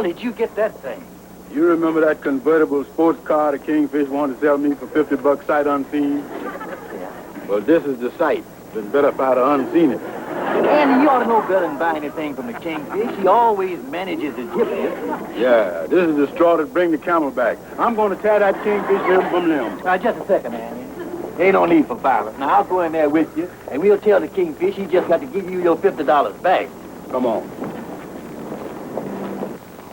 Did you get that thing? You remember that convertible sports car the Kingfish wanted to sell me for $50 sight unseen? Yeah. Well, this is the sight. Been better if I'd have unseen it. Andy, you ought to know better than buy anything from the Kingfish. He always manages to gyp you. Yeah, this is the straw that bring the camel back. I'm going to tear that Kingfish limb from limb. Now, just a second, Andy. Ain't no need for violence. Now, I'll go in there with you, and we'll tell the Kingfish he just got to give you your $50 back. Come on.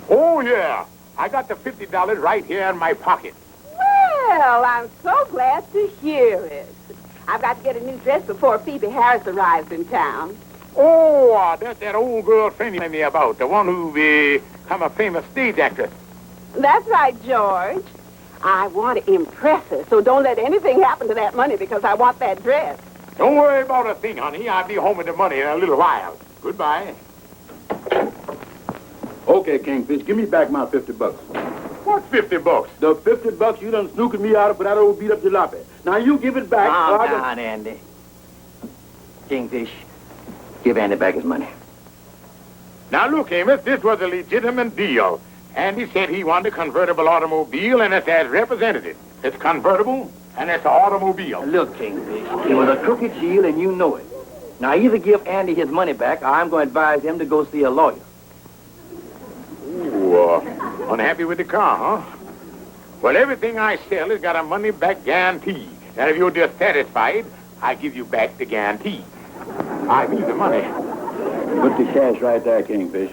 Oh, yeah. I got the $50 right here in my pocket. Well, I'm so glad to hear it. I've got to get a new dress before Phoebe Harris arrives in town. Oh, that's that old girl friend you told me about, the one who become a famous stage actress. That's right, George. I want to impress her, so don't let anything happen to that money because I want that dress. Don't worry about a thing, honey. I'll be home with the money in a little while. Goodbye. Okay, Kingfish, give me back my $50. What's $50? The $50 you done snooked me out of for that old beat-up jalopy. Now you give it back. Calm down, Andy. Kingfish, give Andy back his money. Now, look, Amos, this was a legitimate deal. Andy said he wanted a convertible automobile, and it's as represented. It's convertible, and it's an automobile. Look, Kingfish, it was a crooked deal, and you know it. Now, either give Andy his money back, or I'm going to advise him to go see a lawyer. Ooh, unhappy with the car, huh? Well, everything I sell has got a money-back guarantee. And if you're dissatisfied, I give you back the guarantee. I mean the money. Put the cash right there, Kingfish.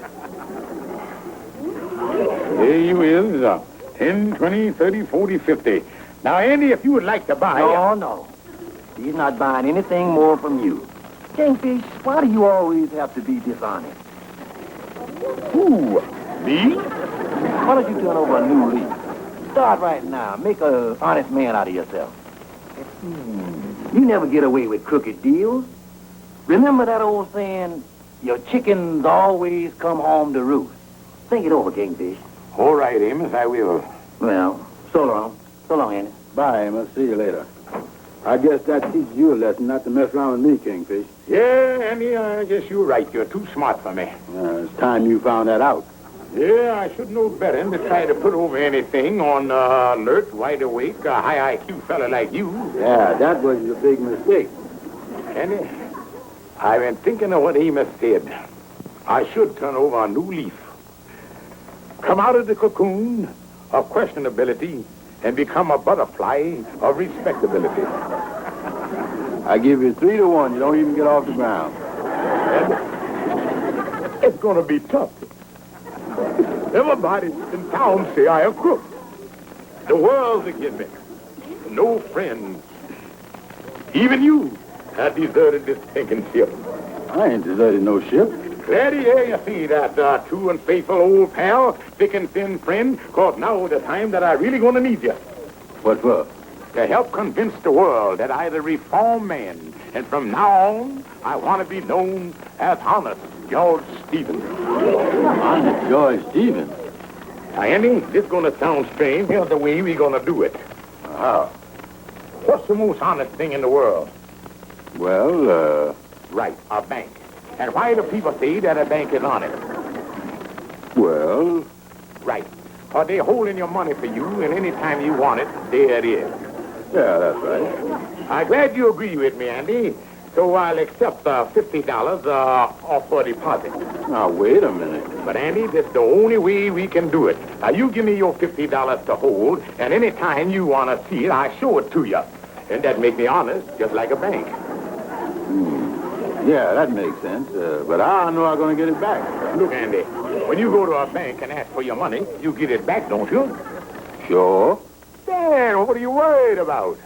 There you is. 10, 20, 30, 40, 50. Now, Andy, if you would like to buy... No. He's not buying anything more from you. Kingfish, why do you always have to be dishonest? Who? Me? Why don't you turn over a new leaf? Start right now. Make an honest man out of yourself. You never get away with crooked deals. Remember that old saying, your chickens always come home to roost. Think it over, Kingfish. All right, Amos, I will. Well, so long. So long, Andy. Bye, Amos. See you later. I guess that teaches you a lesson not to mess around with me, Kingfish. Yeah, Andy, I guess you're right. You're too smart for me. It's time you found that out. Yeah, I should know better than to try to put over anything on alert, wide awake, a high IQ fella like you. Yeah, that was your big mistake. Andy, I've been thinking of what Amos said. I should turn over a new leaf. Come out of the cocoon of questionability and become a butterfly of respectability. I give you 3-1. You don't even get off the ground. And it's going to be tough. Everybody in town say I a crook. The world's against me. No friends. Even you have deserted this sinking ship. I ain't deserted no ship. Glad to hear you see that true and faithful old pal, thick and thin friend, cause now the time that I really gonna need you. What for? To help convince the world that I'm a reformed man, and from now on, I want to be known as Honest George Stevens. Honest George Stevens? Now, Andy, this is gonna sound strange. Here's the way we're gonna do it. How? What's the most honest thing in the world? Well, Right, a bank. And why do people say that a bank is honest? well, Right. Or they holding your money for you, and anytime you want it, there it is. yeah, that's right. I'm glad you agree with me, Andy. So I'll accept $50 off for a deposit. Now, wait a minute. But, Andy, this is the only way we can do it. Now, you give me your $50 to hold, and anytime you want to see it, I show it to you. And that make me honest, just like a bank. Yeah, that makes sense. But I know I'm going to get it back. Look, Andy, when you go to a bank and ask for your money, you get it back, don't you? Sure. Then what are you worried about?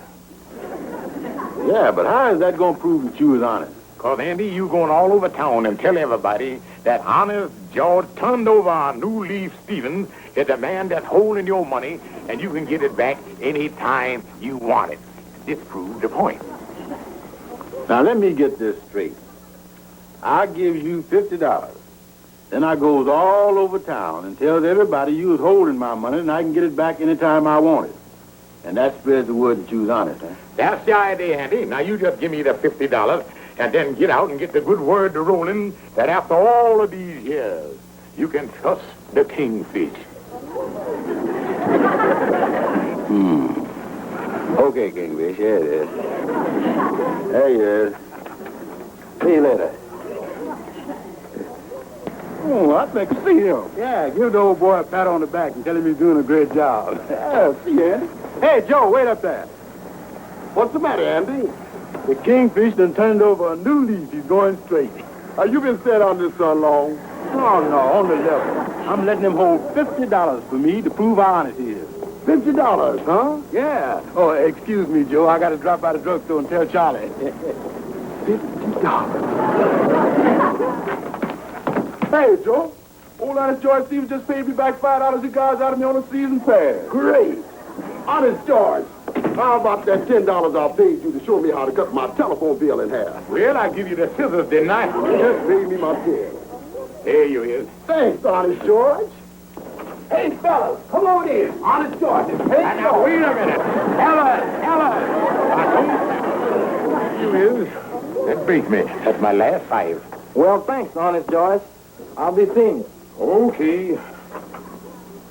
Yeah, but how is that going to prove that you was honest? Because, Andy, you going all over town and tell everybody that honest George turned over on New Leaf Stevens is the man that's holding your money, and you can get it back any time you want it. This proves the point. Now, let me get this straight. I gives you $50. Then I goes all over town and tells everybody you was holding my money and I can get it back anytime I want it. And that spreads the word that you was honest, huh? That's the idea, Andy. Now, you just give me the $50 and then get out and get the good word to rolling that after all of these years, you can trust the Kingfish. Okay, Kingfish, here it is. There you is. See you later. Oh, I'd like to see him. Yeah, give the old boy a pat on the back and tell him he's doing a great job. Yeah, see you, Andy. Hey, Joe, wait up there. What's the matter, Andy? The Kingfish done turned over a new leaf. He's going straight. You been set on this so long? No, on the level. I'm letting him hold $50 for me to prove how honest he is. $50, huh? Yeah. Oh, excuse me, Joe. I got to drop by the drugstore and tell Charlie. $50. Hey, Joe. Old honest George Stevens just paid me back $5 cigars out of me on a season pass. Great. Honest George. How about that $10 I paid you to show me how to cut my telephone bill in half? Well, I give you the scissors, didn't I? Just pay me my $10. There you is. Thanks, Honest George. Hey, fellas, come on in. Honest George. Hey, Now, wait a minute. Ella. I told you is. That beats me. That's my last $5. Well, thanks, Honest George. I'll be seeing you. Okay.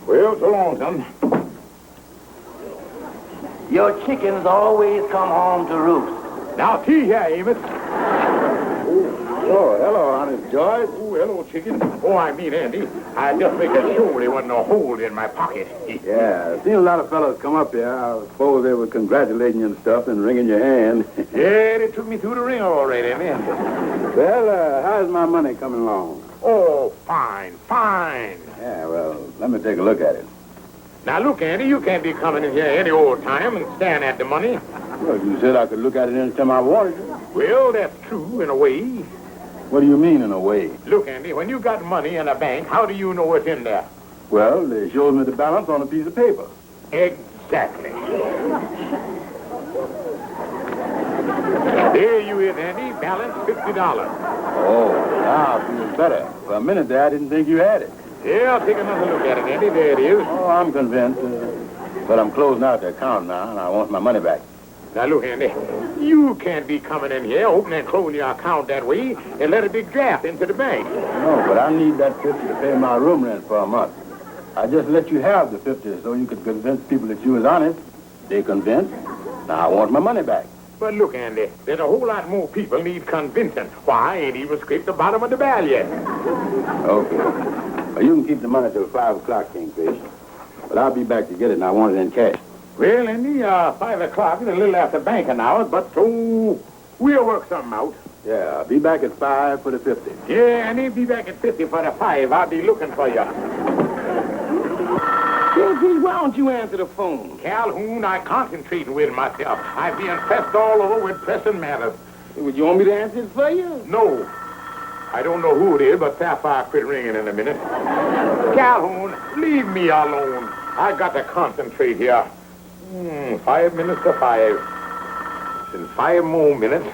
Well, so long, son. Your chickens always come home to roost. Now, see here, Amos. Oh, hello, Honest George. Oh, hello, chicken. Oh, I mean, Andy. I just make sure there wasn't no hole in my pocket. Yeah, I've seen a lot of fellows come up here. I suppose they were congratulating you and stuff and wringing your hand. Yeah, they took me through the ringer already, man. Well, how's my money coming along? Oh, fine. Yeah, well, let me take a look at it. Now, look, Andy, you can't be coming in here any old time and staring at the money. Well, you said I could look at it any time I wanted to. Well, that's true in a way. What do you mean, in a way? Look, Andy, when you got money in a bank, how do you know it's in there? Well, they showed me the balance on a piece of paper. Exactly. There you is, Andy. Balance $50. Oh, now I feel better. For a minute there, I didn't think you had it. Yeah, I'll take another look at it, Andy. There it is. Oh, I'm convinced. But I'm closing out the account now, and I want my money back. Now, look, Andy, you can't be coming in here, opening and closing your account that way, and let a big draft into the bank. No, but I need that 50 to pay my room rent for a month. I just let you have the 50 so you could convince people that you was honest. They convinced. Now I want my money back. But look, Andy, there's a whole lot more people need convincing. Why, I ain't even scraped the bottom of the barrel yet. Okay. Well, you can keep the money till 5 o'clock, Kingfish. But I'll be back to get it, and I want it in cash. Well, Andy, 5 o'clock is a little after banking hours, but we'll work something out. Yeah, I'll be back at 5 for the 50. Yeah, Andy, be back at 50 for the 5. I'll be looking for you. Kingfish, why don't you answer the phone? Calhoun, I'm concentrating with myself. I'm being pressed all over with pressing matters. Would you want me to answer it for you? No. I don't know who it is, but Sapphire quit ringing in a minute. Calhoun, leave me alone. I got to concentrate here. 5 minutes to 5. In 5 more minutes,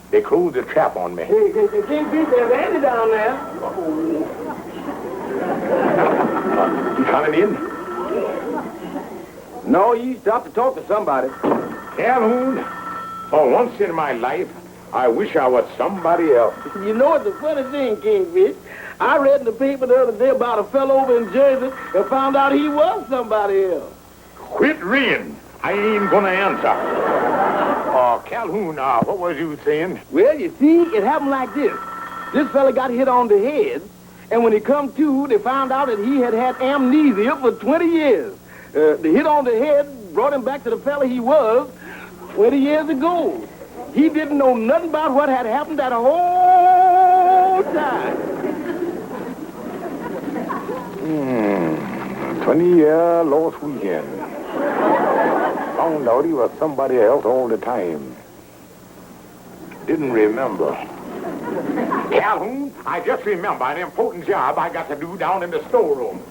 they close the trap on me. Hey, Kingfish, there's Andy down there. You coming in? No, you stopped to talk to somebody. Calhoun, for once in my life, I wish I was somebody else. You know what's the funny thing, Kingfish? I read in the paper the other day about a fellow over in Jersey and found out he was somebody else. Quit ringing. I ain't gonna answer. Calhoun, what was you saying? Well, you see, it happened like this. This fella got hit on the head, and when he come to, they found out that he had amnesia for 20 years. The hit on the head brought him back to the fella he was 20 years ago. He didn't know nothing about what had happened that whole time. 20-year lost weekend. Found out he was somebody else all the time. Didn't remember. Calhoun, I just remember an important job I got to do down in the storeroom.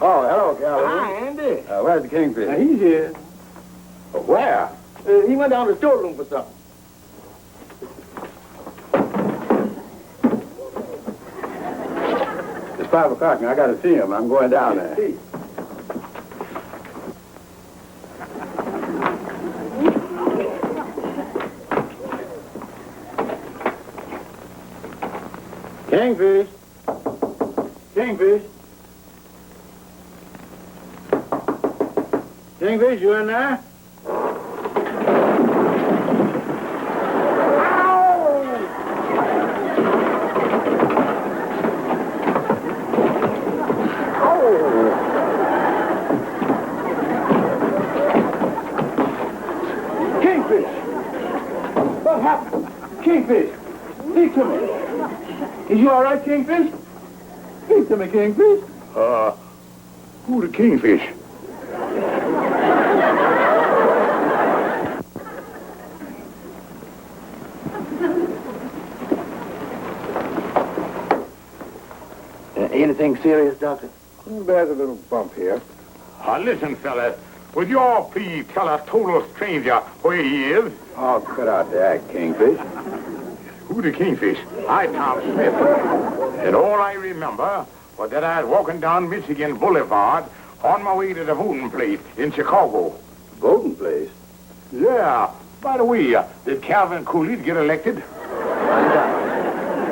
Oh, hello, Calhoun. Hi, Andy. Where's the Kingfish? He's here. Where? He went down to the storeroom for something. It's 5 o'clock now. I got to see him. I'm going down there. Kingfish. Kingfish. Kingfish, you in there? Kingfish! What happened? Kingfish! Speak to me. Is you all right, Kingfish? Speak to me, Kingfish. Who the Kingfish? Anything serious, Doctor? There's a little bump here. Listen, fellas. Would you all please tell a total stranger where he is? Oh, cut out the act, Kingfish. Who the Kingfish? I, Tom Smith. And all I remember was that I was walking down Michigan Boulevard on my way to the voting place in Chicago. Voting place? Yeah. By the way, did Calvin Coolidge get elected?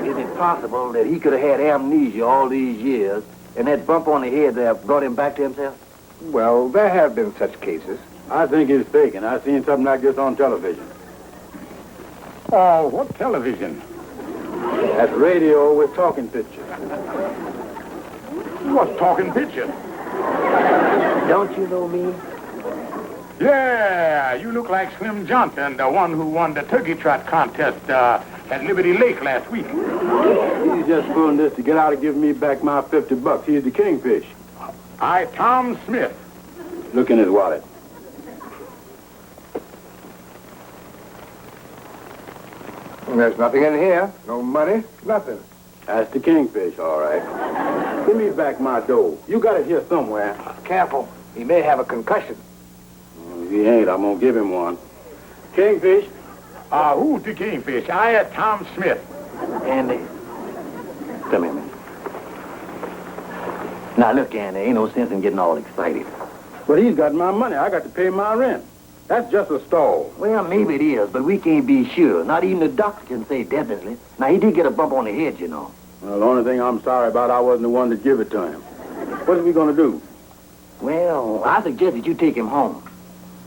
Is it possible that he could have had amnesia all these years, and that bump on the head there brought him back to himself? Well, there have been such cases. I think he's faking. I've seen something like this on television. Oh, what television? That's radio with talking pictures. What's talking pictures? Don't you know me? Yeah, you look like Slim Johnson, the one who won the turkey trot contest at Liberty Lake last week. He's just pulling this to get out of giving me back my $50. He's the Kingfish. I, Tom Smith. Look in his wallet. There's nothing in here. No money, nothing. That's the Kingfish, all right. Give me back my dough. You got it here somewhere. Careful. He may have a concussion. If he ain't, I'm gonna give him one. Kingfish. Who's the Kingfish? I, Tom Smith. Andy, come here, man. Now, look, Andy, ain't no sense in getting all excited. But he's got my money. I got to pay my rent. That's just a stall. Well, maybe it is, but we can't be sure. Not even the doctor can say definitely. Now, he did get a bump on the head, you know. Well, the only thing I'm sorry about, I wasn't the one to give it to him. What are we gonna do? Well, I suggest that you take him home.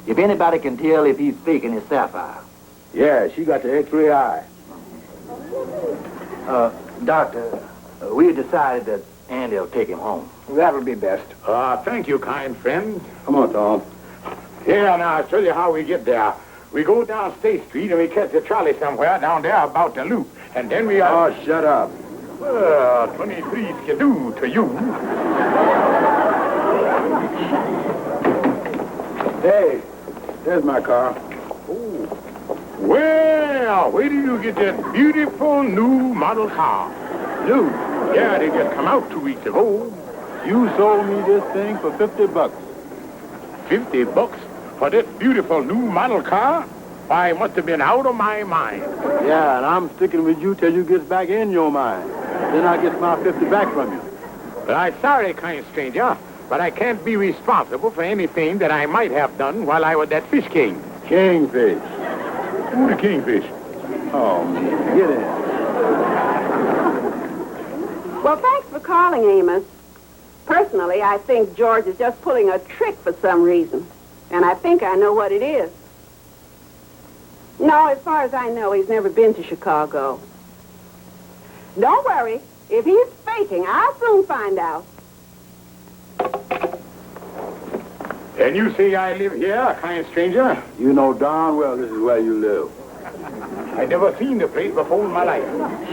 If anybody can tell if he's faking his sapphire. Yeah, she got the X-ray eye. Doctor, we decided that Andy will take him home. That'll be best. Thank you, kind friend. Come on, Tom. Here, now, I'll show you how we get there. We go down State Street and we catch a trolley somewhere down there about the loop. And then we Oh, shut up. 23 skidoo to you. Hey, there's my car. Well, where did you get that beautiful new model car? New. Yeah, they just come out 2 weeks ago. You sold me this thing for $50. $50 for this beautiful new model car? I must have been out of my mind. Yeah, and I'm sticking with you till you get back in your mind. Then I get my 50 back from you. But I'm sorry, kind stranger, but I can't be responsible for anything that I might have done while I was at Fish King. Kingfish. Who the Kingfish? Oh, man. Get in. Well, thanks for calling, Amos. Personally, I think George is just pulling a trick for some reason. And I think I know what it is. No, as far as I know, he's never been to Chicago. Don't worry. If he's faking, I'll soon find out. And you say I live here, a kind stranger? You know darn well this is where you live. I never seen the place before in my life.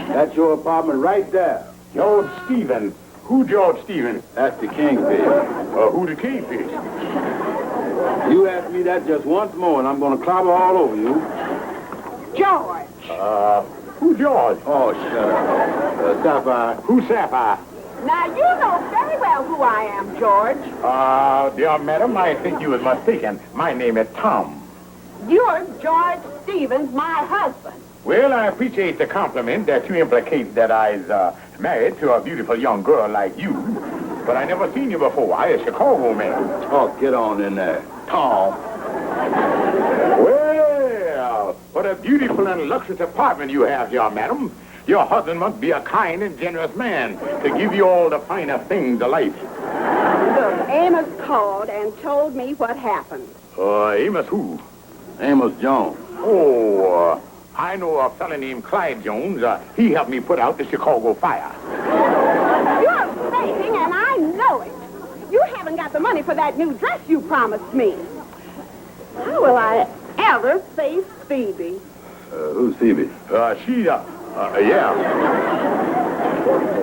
That's your apartment right there. George Stevens. Who George Stevens? That's the Kingfish. Who the Kingfish? You ask me that just once more, and I'm going to clobber all over you. George. Who George? Oh, shut up. Sapphire. Who Sapphire? Now, you know very well who I am, George. Dear madam, I think you was mistaken. My name is Tom. You're George Stevens, my husband. Well, I appreciate the compliment that you implicate that I's married to a beautiful young girl like you. But I never seen you before. I a Chicago man. Oh, get on in there. Tom. Well, what a beautiful and luxurious apartment you have here, madam. Your husband must be a kind and generous man to give you all the finer things of life. Look, Amos called and told me what happened. Amos who? Amos Jones. Oh, I know a fellow named Clyde Jones. He helped me put out the Chicago fire. You're faking, and I know it. You haven't got the money for that new dress you promised me. How will I ever face Phoebe? Who's Phoebe? Yeah.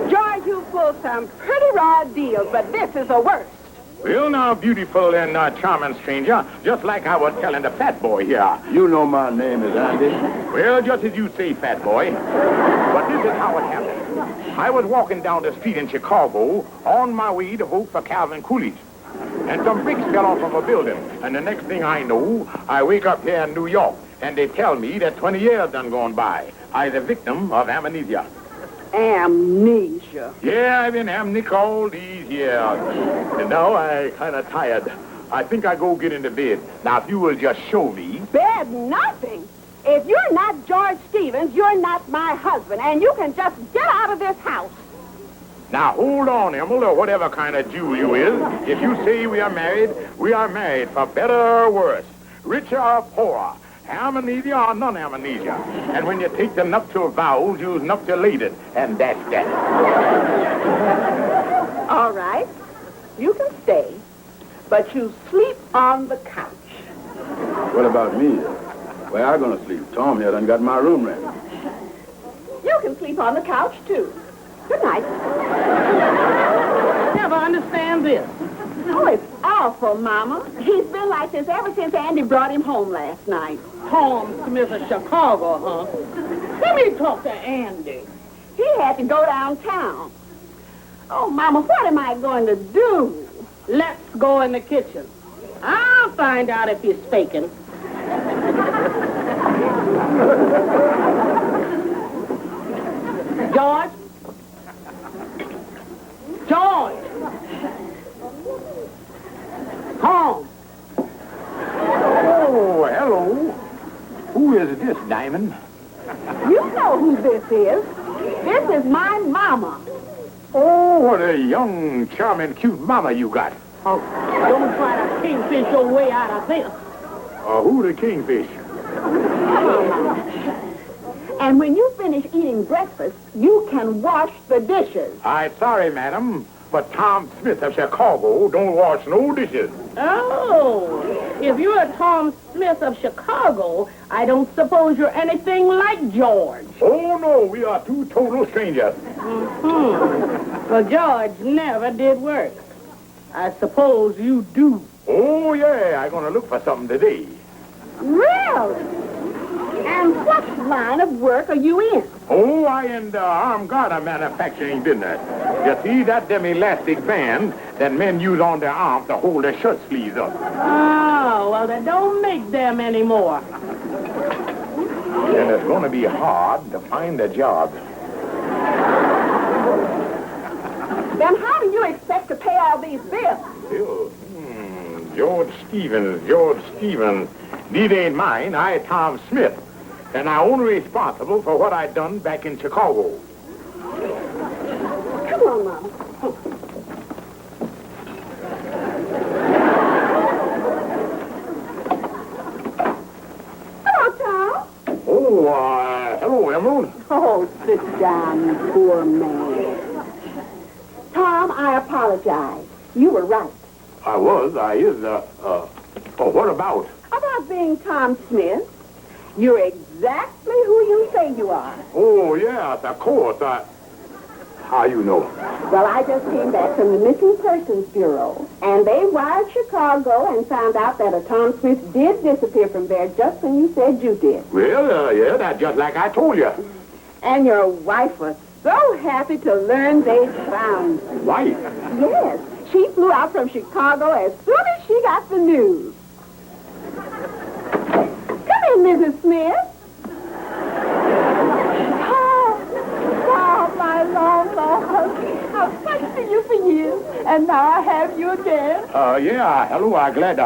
George, you pulled some pretty raw deals, but this is the worst. Well, now, beautiful and charming stranger, just like I was telling the fat boy here. You know my name is Andy. Well, just as you say, fat boy. But this is how it happened. I was walking down the street in Chicago on my way to vote for Calvin Coolidge. And some bricks fell off from a building. And the next thing I know, I wake up here in New York, and they tell me that 20 years done gone by. I the victim of amnesia. Amnesia. Yeah, I've been amnesic all these years. And now I kind of tired. I think I go get into bed. Now, if you will just show me. Bed nothing. If you're not George Stevens, you're not my husband, and you can just get out of this house. Now, hold on, Emil, or whatever kind of Jew you is. If you say we are married for better or worse, richer or poorer, amnesia or non-amnesia. And when you take the nuptial vows, you's nuptialated, and that's that. All right. You can stay, but you sleep on the couch. What about me? Where I gonna sleep? Tom here done got my room ready. You can sleep on the couch, too. Good night. Never understand this. Oh, it's awful, Mama. He's been like this ever since Andy brought him home last night. Tom Smith of Chicago, huh? Let me talk to Andy. He had to go downtown. Oh, Mama, what am I going to do? Let's go in the kitchen. I'll find out if he's faking. George? George! Tom! Oh, hello. Who is this, Diamond? You know who this is. This is my Mama. Oh, what a young, charming, cute mama you got. Oh, don't try to kingfish your way out of this. Who the Kingfish? Come on, Mama. And when you finish eating breakfast, you can wash the dishes. I'm sorry, madam, but Tom Smith of Chicago don't wash no dishes. Oh, if you're Tom Smith of Chicago, I don't suppose you're anything like George. Oh, no, we are two total strangers. Well, George never did work. I suppose you do. Oh, yeah, I'm going to look for something today. Really? And what line of work are you in? Oh, I in the armed guard manufacturing business. You see, that them elastic band that men use on their arms to hold their shirt sleeves up. Oh, well, they don't make them anymore. And it's going to be hard to find a job. Then how do you expect to pay all these bills? Bill, George Stevens. These ain't mine. I Tom Smith. And I'm only responsible for what I done back in Chicago. Come on, Mama. Hello, Tom. Oh, hello, Emerald. Oh, sit down, you poor man. Tom, I apologize. You were right. I is. What about? About being Tom Smith. You're exactly who you say you are. Oh, yes, of course. How you know? Well, I just came back from the Missing Persons Bureau, and they wired Chicago and found out that a Tom Smith did disappear from there just when you said you did. Well, yeah, that's just like I told you. And your wife was so happy to learn they found you. Wife? Yes, she flew out from Chicago as soon as she got the news. Come in, Mrs. Smith. Oh, my long husband. I've touched you for years, and now I have you again. Yeah, hello, I'm glad.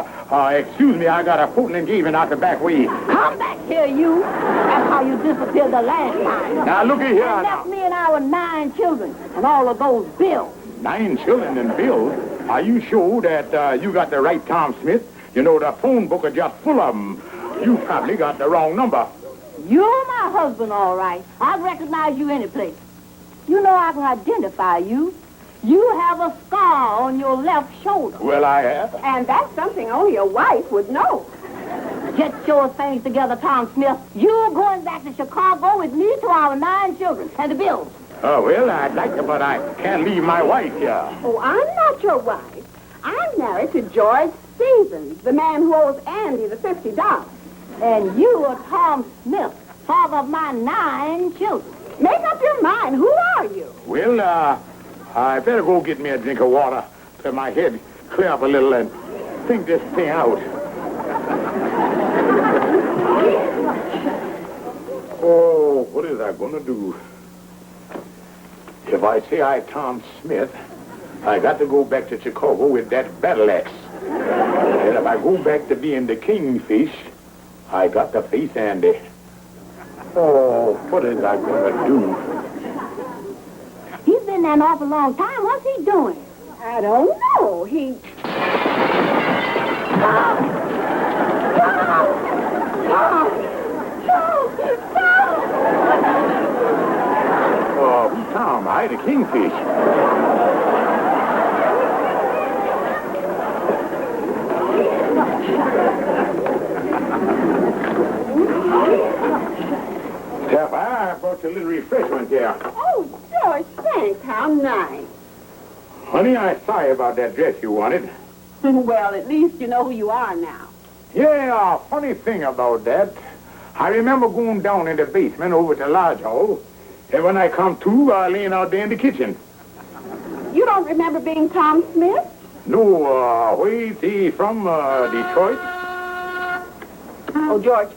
Excuse me, I got a photo engagement out the back way. Come back here, you. That's how you disappeared the last time. Now, looky here And now. left me and our 9 children and all of those bills. 9 children and bills. Are you sure that you got the right Tom Smith? You know, the phone book is just full of them. You probably got the wrong number. You're my husband, all right. I'd recognize you any place. You know I can identify you. You have a scar on your left shoulder. Well, I have. And that's something only a wife would know. Get your things together, Tom Smith. You're going back to Chicago with me to our 9 children and the bills. Oh, well, I'd like to, but I can't leave my wife here. Oh, I'm not your wife. I'm married to George Stevens, the man who owes Andy the $50. And you are Tom Smith, father of my 9 children. Make up your mind. Who are you? Well, I better go get me a drink of water so my head clear up a little and think this thing out. Oh, what is I going to do? If I say I Tom Smith, I got to go back to Chicago with that battle axe. And if I go back to being the Kingfish, I got to face Andy. Oh, what is I going to do? He's been there an awful long time. What's he doing? I don't know. He... Oh, who's Tom? I the Kingfish. Steph, I brought you a little refreshment here. Oh, George, thanks. How nice. Honey, I'm sorry about that dress you wanted. Well, at least you know who you are now. Yeah, funny thing about that. I remember going down in the basement over to Lodge Hall, and when I come to, laying out there in the kitchen. You don't remember being Tom Smith? No, wait, he from Detroit? Oh, George,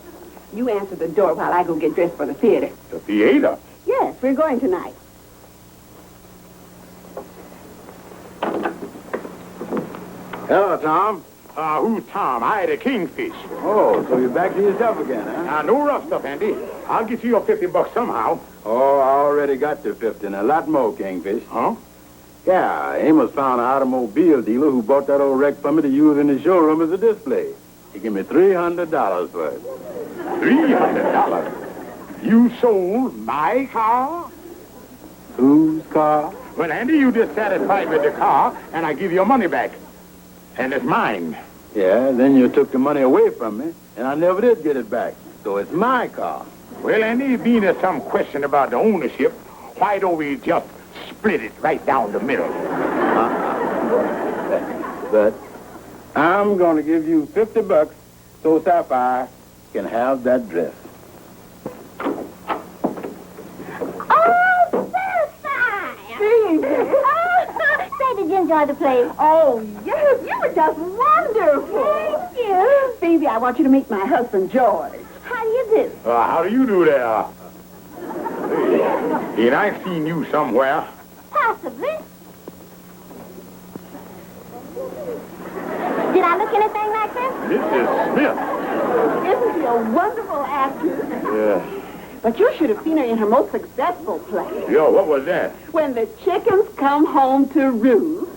you answer the door while I go get dressed for the theater. The theater? Yes, we're going tonight. Hello, Tom. Who's Tom? I the Kingfish. Oh, so you're back to yourself again, huh? No rough stuff, Andy. I'll get you your $50 somehow. Oh, I already got the 50 and a lot more, Kingfish. Huh? Yeah, Amos found an automobile dealer who bought that old wreck for me to use in the showroom as a display. He gave me $300 for it. $300? You sold my car? Whose car? Well, Andy, you dissatisfied with the car, and I give you your money back. And it's mine. Yeah, then you took the money away from me, and I never did get it back. So it's my car. Well, Andy, being there's some question about the ownership, why don't we just split it right down the middle? But I'm going to give you $50 so Sapphire can have that dress. Oh, Sapphire! Say, did you enjoy the play? Oh, yes, you were just wonderful. Thank you. Phoebe, I want you to meet my husband, George. How do you do? How do you do there? Hey, ain't I seen you somewhere? Possibly. Did I look anything like this? Mrs. Smith. Isn't she a wonderful actress? Yeah. But you should have seen her in her most successful play. Yo, what was that? When the chickens come home to roost.